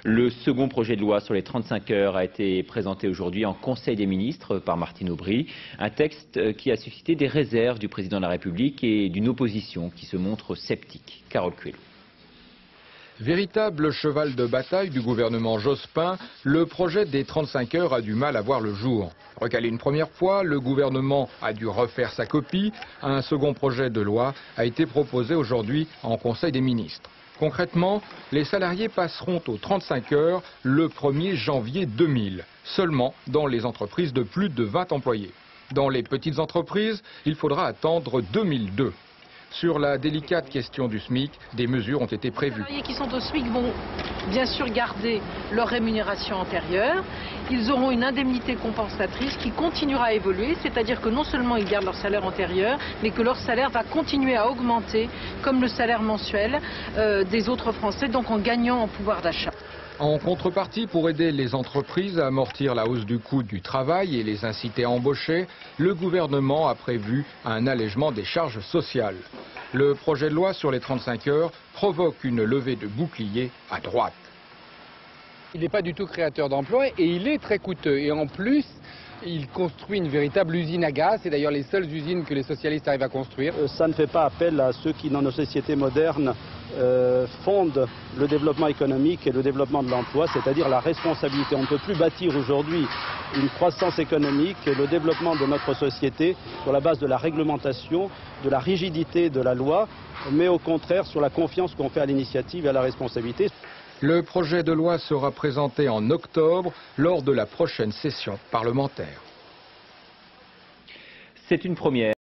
Le second projet de loi sur les 35 heures a été présenté aujourd'hui en Conseil des ministres par Martine Aubry. Un texte qui a suscité des réserves du président de la République et d'une opposition qui se montre sceptique. Carole Coelho. Véritable cheval de bataille du gouvernement Jospin, le projet des 35 heures a du mal à voir le jour. Recalé une première fois, le gouvernement a dû refaire sa copie. Un second projet de loi a été proposé aujourd'hui en Conseil des ministres. Concrètement, les salariés passeront aux 35 heures le 1er janvier 2000, seulement dans les entreprises de plus de 20 employés. Dans les petites entreprises, il faudra attendre 2002. Sur la délicate question du SMIC, des mesures ont été prévues. Les salariés qui sont au SMIC vont bien sûr garder leur rémunération antérieure. Ils auront une indemnité compensatrice qui continuera à évoluer, c'est-à-dire que non seulement ils gardent leur salaire antérieur, mais que leur salaire va continuer à augmenter comme le salaire mensuel des autres Français, donc en gagnant en pouvoir d'achat. En contrepartie, pour aider les entreprises à amortir la hausse du coût du travail et les inciter à embaucher, le gouvernement a prévu un allègement des charges sociales. Le projet de loi sur les 35 heures provoque une levée de boucliers à droite. Il n'est pas du tout créateur d'emplois et il est très coûteux. Et en plus, il construit une véritable usine à gaz. C'est d'ailleurs les seules usines que les socialistes arrivent à construire. Ça ne fait pas appel à ceux qui, dans nos sociétés modernes, fondent le développement économique et le développement de l'emploi, c'est-à-dire la responsabilité. On ne peut plus bâtir aujourd'hui une croissance économique et le développement de notre société sur la base de la réglementation, de la rigidité de la loi, mais au contraire sur la confiance qu'on fait à l'initiative et à la responsabilité. Le projet de loi sera présenté en octobre lors de la prochaine session parlementaire. C'est une première.